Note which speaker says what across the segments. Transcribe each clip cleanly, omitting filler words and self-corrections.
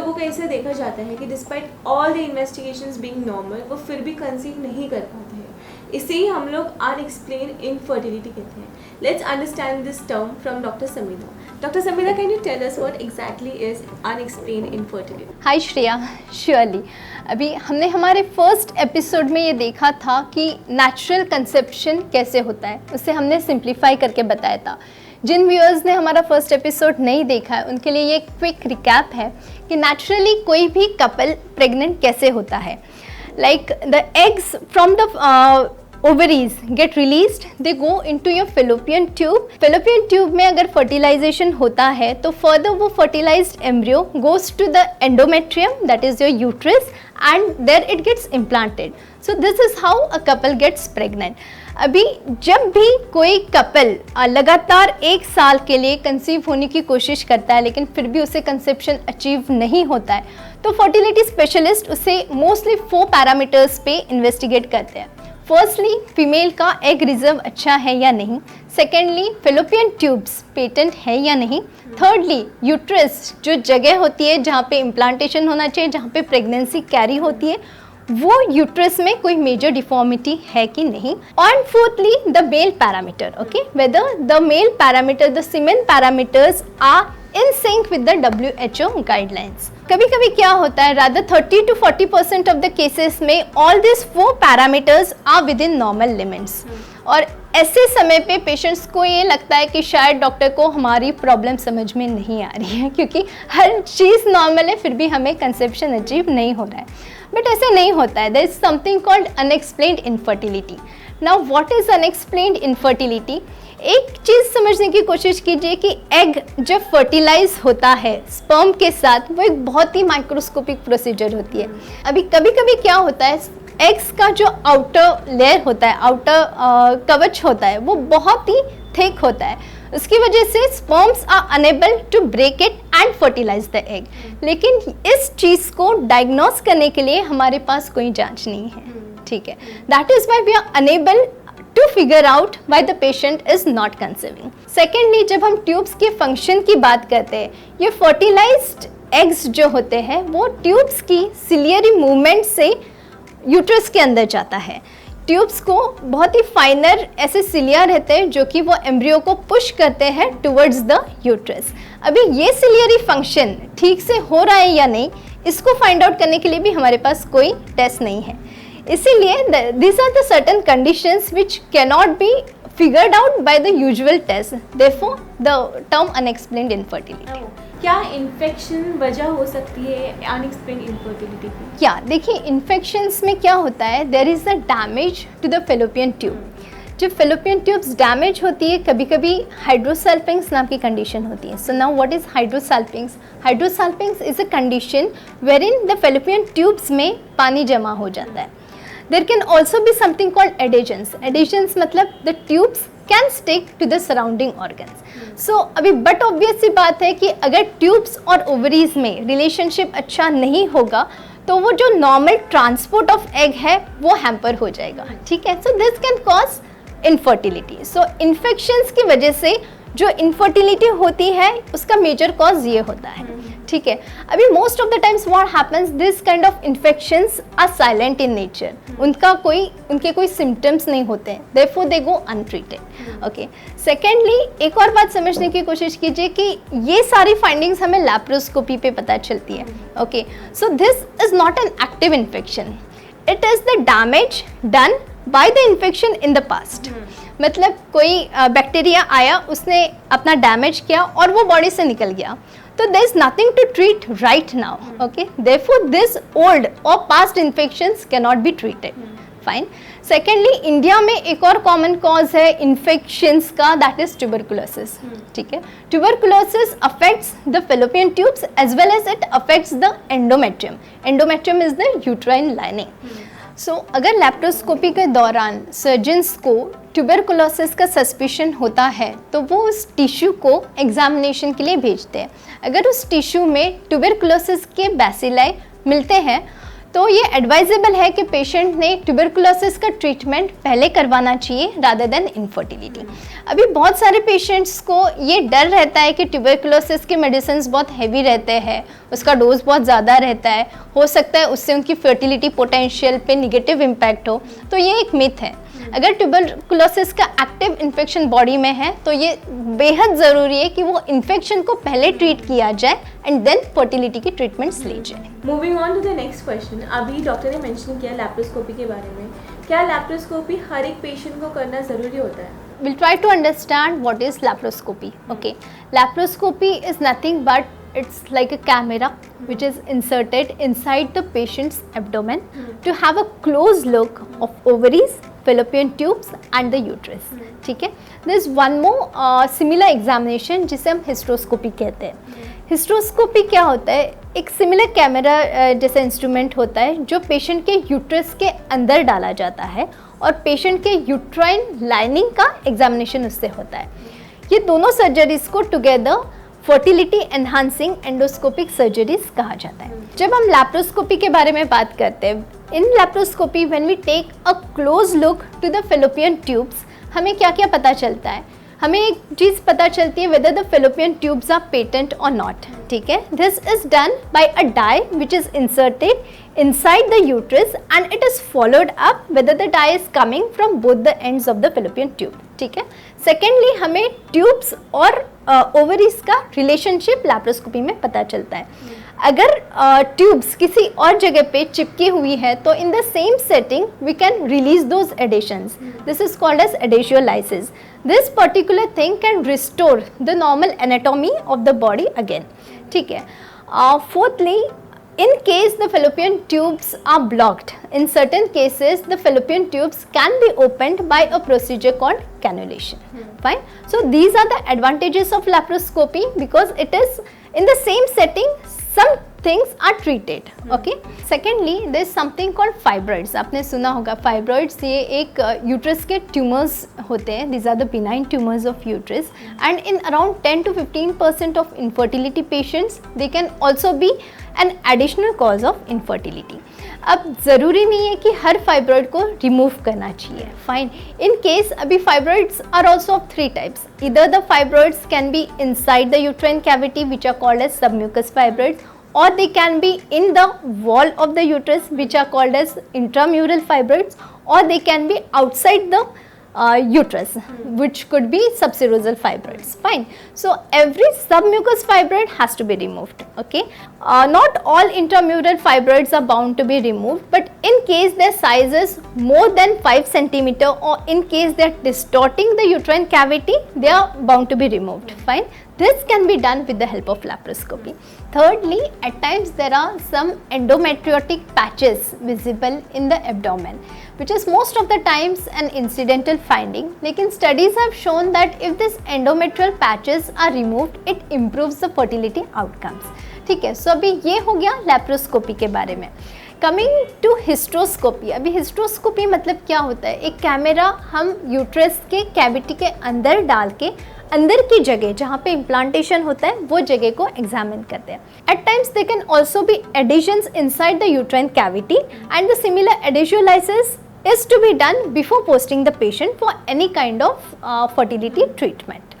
Speaker 1: लोगों को ऐसा देखा जाता है कि despite all the investigations being normal वो फिर भी कंसीव नहीं कर पाते हैं। इसे ही हम लोग अनएक्सप्लेन इनफर्टिलिटी कहते हैं। Let's understand this term from doctor Sameera. Doctor Sameera, can you tell us what exactly is unexplain infertility?
Speaker 2: Hi Shreya, surely. अभी हमने हमारे फर्स्ट एपिसोड में ये देखा था कि नेचुरल कंसेप्शन कैसे होता है, उसे हमने सिंप्लीफाई करके बताया था। जिन व्यूअर्स ने हमारा फर्स्ट एपिसोड नहीं देखा है उनके लिए ये क्विक रिकैप है कि नेचुरली कोई भी कपल प्रेग्नेंट कैसे होता है। Like the eggs from the ovaries get released, they go into your fallopian tube. Fallopian tube में अगर fertilization होता है तो further वो fertilized embryo goes to the endometrium, that is your uterus, and there it gets implanted. So this is how a couple gets pregnant. अभी जब भी कोई कपल लगातार 1 साल के लिए कंसीव होने की कोशिश करता है लेकिन फिर भी उसे कंसेप्शन अचीव नहीं होता है तो फर्टिलिटी स्पेशलिस्ट उसे मोस्टली 4 पैरामीटर्स पे इन्वेस्टिगेट करते हैं। फर्स्टली, फीमेल का एग रिजर्व अच्छा है या नहीं। सेकेंडली, फेलोपियन ट्यूब्स पेटेंट है या नहीं। थर्डली, यूट्रस जो जगह होती है जहाँ पे इम्प्लांटेशन होना चाहिए, जहाँ पे प्रेगनेंसी कैरी होती है, वो यूट्रस में कोई मेजर डिफॉर्मिटी है कि नहीं। और fourthly, the male parameter, okay, whether the male parameter, the semen parameters are in sync with the WHO guidelines. कभी कभी क्या होता है, rather 30 to 40% of the cases में all these 4 parameters are within normal limits. और ऐसे समय पे पेशेंट्स को ये लगता है कि शायद डॉक्टर को हमारी प्रॉब्लम समझ में नहीं आ रही है क्योंकि हर चीज़ नॉर्मल है फिर भी हमें कंसेप्शन अचीव नहीं हो रहा है। बट ऐसे नहीं होता है। There is something called unexplained infertility. Now what is unexplained infertility? एक चीज़ समझने की कोशिश कीजिए कि एग जब फर्टिलाइज होता है स्पर्म के साथ, वो एक बहुत ही माइक्रोस्कोपिक प्रोसीजर होती है। अभी कभी कभी क्या होता है, एग्स का जो आउटर लेयर होता है, आउटर कवच होता है, वो बहुत ही थिक होता है। उसकी वजह से sperms are unable to break it and fertilize the egg. लेकिन इस चीज़ को डायग्नोस करने के लिए हमारे पास कोई जांच नहीं है, ठीक है। That is why we are unable to figure out why the patient is not conceiving. Secondly, जब हम ट्यूब्स के फंक्शन की बात करते हैं, ये फर्टिलाइज्ड एग्स जो होते हैं वो ट्यूब्स की सिलियरी मूवमेंट से यूट्रस के अंदर जाता है। ट्यूब्स को बहुत ही फाइनर ऐसे सिलिया रहते हैं जो कि वो एम्ब्रियो को पुश करते हैं टुवर्ड्स द यूट्रस। अभी ये सिलियरी फंक्शन ठीक से हो रहा है या नहीं, इसको फाइंड आउट करने के लिए भी हमारे पास कोई टेस्ट नहीं है। इसीलिए these are the certain conditions which cannot be figured out by the usual test. Therefore, the term unexplained infertility.
Speaker 1: क्या इन्फेक्शन वजह हो सकती है अनएक्सप्लेन्ड इनफर्टिलिटी की?
Speaker 2: क्या देखिए, इन्फेक्शंस में क्या होता है, there is a damage to the fallopian tube. जब फेलोपियन ट्यूब्स डैमेज होती है, कभी कभी हाइड्रोसल्पिंग्स नाम की कंडीशन होती है। So now what is hydrosalpinx? Hydrosalpinx is a condition where in the fallopian tubes में पानी जमा हो जाता है। There can also be something called adhesions. Adhesions मतलब the tubes can stick to the surrounding organs. So अभी but obvious सी बात है कि अगर ट्यूब्स और ओवरीज में रिलेशनशिप अच्छा नहीं होगा तो वो जो नॉर्मल ट्रांसपोर्ट ऑफ एग है वो हैम्पर हो जाएगा, ठीक है। So this can cause infertility. So infections की वजह से जो इनफर्टिलिटी होती है उसका मेजर कॉज ये होता है, ठीक है। अभी most of the times what happens, this kind of infections are silent in nature. उनके कोई सिम्टम्स नहीं होते हैं, therefore they go untreated, okay. Secondly, एक और बात समझने की कोशिश कीजिए कि ये सारी फाइंडिंग्स हमें लैप्रोस्कोपी पे पता चलती है, okay. So this is not an active infection, it is the damage done by the infection in the past. मतलब कोई बैक्टीरिया आया, उसने अपना डैमेज किया और वो बॉडी से निकल गया, तो there is nothing to treat right now, okay? Therefore, this old or past infections cannot be treated. Fine. Secondly, India में एक और कॉमन कॉज है इन्फेक्शंस का, दैट इज ट्यूबरकुलोसिस, ठीक है। Tuberculosis affects the fallopian tubes as well as it affects the endometrium. Endometrium is the uterine lining. So अगर laparoscopy के दौरान सर्जन्स को ट्यूबरकुलोसिस का सस्पिशन होता है तो वो उस टिश्यू को एग्जामिनेशन के लिए भेजते हैं। अगर उस टिश्यू में ट्यूबरकुलोसिस के बैसिलाई मिलते हैं तो ये एडवाइजेबल है कि पेशेंट ने ट्यूबरकुलोसिस का ट्रीटमेंट पहले करवाना चाहिए रादर देन इनफर्टिलिटी। अभी बहुत सारे पेशेंट्स को ये डर रहता है कि ट्यूबरकुलोसिस के मेडिसिन बहुत हैवी रहते हैं, उसका डोज बहुत ज़्यादा रहता है, हो सकता है उससे उनकी फर्टिलिटी पोटेंशियल पे निगेटिव इम्पैक्ट हो। तो ये एक मिथ है। अगर ट्यूबरकुलोसिस का एक्टिव इन्फेक्शन बॉडी में है तो ये बेहद ज़रूरी है कि वो इन्फेक्शन को पहले ट्रीट किया जाए एंड देन फर्टिलिटी की ट्रीटमेंट्स ली जाए।
Speaker 1: Moving on to the next question, अभी डॉक्टर ने मेंशन किया लैप्रोस्कोपी के बारे में। क्या लैप्रोस्कोपी हर एक पेशेंट को करना ज़रूरी होता है?
Speaker 2: We'll try to understand what is laparoscopy. Okay, laparoscopy is nothing but it's like a camera which is inserted inside the patient's abdomen to have a close look of ovaries, fallopian tubes and the uterus. ठीक है, there is one more similar examination जिसे हम hysteroscopy कहते हैं। Hysteroscopy क्या होता है? एक सिमिलर कैमरा जैसा इंस्ट्रूमेंट होता है जो पेशेंट के यूट्रस के अंदर डाला जाता है और पेशेंट के यूट्राइन लाइनिंग का एग्जामिनेशन उससे होता है। ये दोनों सर्जरीज को together fertility enhancing endoscopic surgeries कहा जाता है। जब हम लैप्रोस्कोपी के बारे में बात करते हैं, in laparoscopy when we take a close look to the fallopian tubes, हमें क्या क्या पता चलता है? हमें एक चीज़ पता चलती है whether the fallopian tubes are patent और नॉट। ठीक है, this is done by a dye which is inserted inside the uterus and it is followed up whether the dye is coming from both the ends of the fallopian tube. ठीक है, secondly हमें tubes और ovaries का relationship laparoscopy में पता चलता है। अगर ट्यूब्स किसी और जगह पे चिपकी हुई है तो in the same setting we can release those adhesions. This is called as adhesiolysis. This particular thing can restore the normal anatomy of the body again. ठीक है। Fourthly, in case the fallopian tubes are blocked, in certain cases the fallopian tubes can be opened by a procedure called cannulation. Fine. So these are the advantages of laparoscopy because it is in the same setting. Some things are treated. Okay. Secondly, there is something called fibroids. आपने सुना होगा fibroids, ये एक uterus के tumors होते हैं. These are the benign tumors of uterus, and in around 10 to 15% of infertility patients, they can also be an additional cause of infertility. अब ज़रूरी नहीं है कि हर फाइब्रॉइड को रिमूव करना चाहिए। फाइन, इन केस अभी fibroids are also of three types. इधर the fibroids can be inside the uterine cavity which are called as submucous fibroids, or they can be in the wall of the uterus which are called as intramural fibroids, or they can be outside the uterus which could be subserosal fibroids. Fine. So every submucous fibroid has to be removed. Okay. Not all intramural fibroids are bound to be removed, but in case their size is more than 5 centimeter or in case they are distorting the uterine cavity, they are bound to be removed. Fine. This can be done with the help of laparoscopy. Thirdly, at times there are some endometriotic patches visible in the abdomen, which is most of the times an incidental finding. लेकिन studies have shown that if these endometrial patches are removed, it improves the fertility outcomes. ठीक है, so अभी ये हो गया laparoscopy के बारे में। कमिंग टू हिस्ट्रोस्कोपी, अभी हिस्ट्रोस्कोपी मतलब क्या होता है? एक कैमरा हम यूट्रस के कैविटी के अंदर डाल के अंदर की जगह जहाँ पे इम्प्लांटेशन होता है वो जगह को एग्जामिन करते हैं। At times they can also be adhesions inside the uterine cavity and the similar adhesiolysis is to be done before posting the patient for any kind of fertility treatment.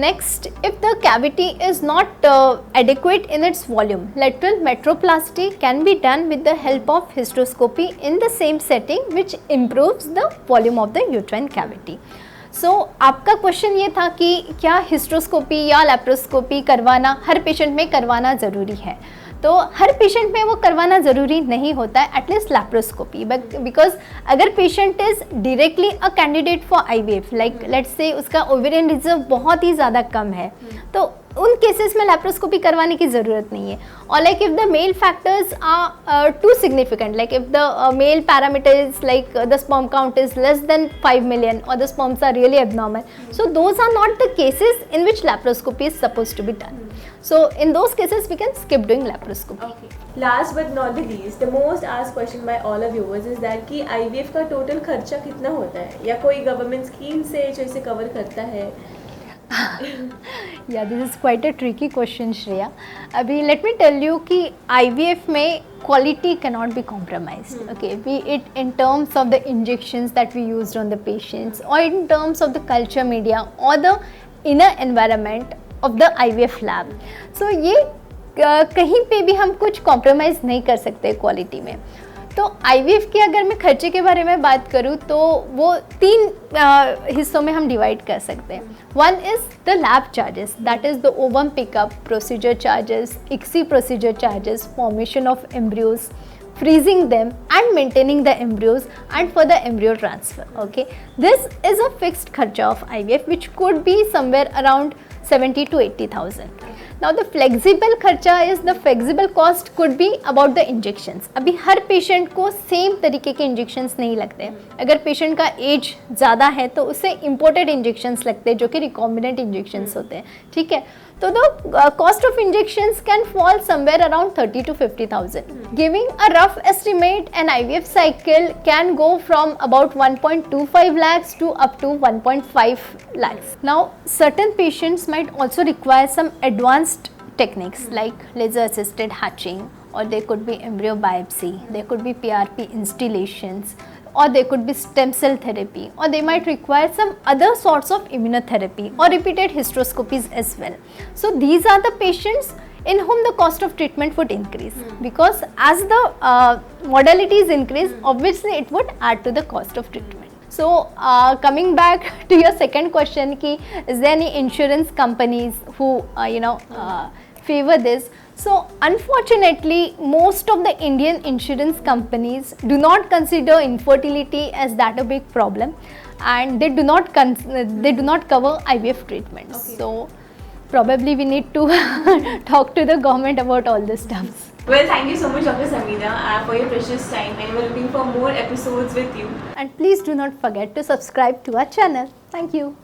Speaker 2: Next, if the cavity is not adequate in its volume, lateral metroplasty can be done with the help of hysteroscopy in the same setting, which improves the volume of the uterine cavity. So, आपका question ये था कि क्या hysteroscopy या laparoscopy करवाना हर patient में करवाना ज़रूरी है? तो हर पेशेंट में वो करवाना ज़रूरी नहीं होता है, एटलीस्ट लैप्रोस्कोपी, बिकॉज अगर patient is directly a candidate for IVF, like let's say उसका ओवेरियन रिजर्व बहुत ही ज़्यादा कम है, तो उन केसेस में लैप्रोस्कोपी करवाने की ज़रूरत नहीं है। और like if the male factors are too significant, like if the male parameter is like the sperm count is less than 5 million और the sperms are really abnormal, so those are not the cases in which laparoscopy is suppose to be done. So in those cases we can skip doing laparoscopy.
Speaker 1: Okay. Last but not the least, the most asked question by all of viewers is that कि IVF का total खर्चा कितना होता है, या कोई government scheme से जो इसे कवर करता है?
Speaker 2: या this is quite a tricky question Shreya. अभी लेट मी टेल यू कि IVF में quality cannot be compromised. Okay, be it in terms of the injections that we used on the patients, or in terms of the culture media, or the inner environment of the IVF lab. So ये कहीं पे भी हम कुछ compromise नहीं कर सकते quality में. तो IVF के अगर मैं खर्चे के बारे में बात करूँ तो वो 3 हिस्सों में हम डिवाइड कर सकते हैं. One is the lab charges, that is the ovum pickup, procedure charges, ICSI procedure charges, formation of embryos, freezing them and maintaining the embryos, and for the embryo transfer. Okay, this is a fixed kharcha of IVF which could be somewhere around 70 to 80,000. Now the flexible kharcha is, the flexible cost could be about the injections. अभी हर patient को same तरीके के injections नहीं लगते हैं. अगर patient का as ज़्यादा है तो उसे इम्पोर्टेड इंजेक्शंस लगते हैं जो कि रिकॉम्बिनेंट इंजेक्शंस होते हैं. ठीक है, तो the cost of injections can fall somewhere around 30 to 50,000. Giving a rough estimate, an IVF cycle can go from about 1.25 lakhs to up to 1.5 lakhs. Now, certain patients might also require some advanced techniques like laser assisted hatching, or there could be embryo biopsy, there could be PRP instillations, or there could be stem cell therapy, or they might require some other sorts of immunotherapy or repeated hysteroscopies as well. So these are the patients in whom the cost of treatment would increase, because as the modalities increase, obviously it would add to the cost of treatment. So coming back to your second question, ki is there any insurance companies who favor this? So unfortunately, most of the Indian insurance companies do not consider infertility as that a big problem, and they do not cover IVF treatments.
Speaker 1: Okay.
Speaker 2: So probably we need to talk to the government about all this stuff.
Speaker 1: Well, thank you so much, Dr. Sameena, for your precious time, and we're looking for more episodes with you.
Speaker 2: And please do not forget to subscribe to our channel. Thank you.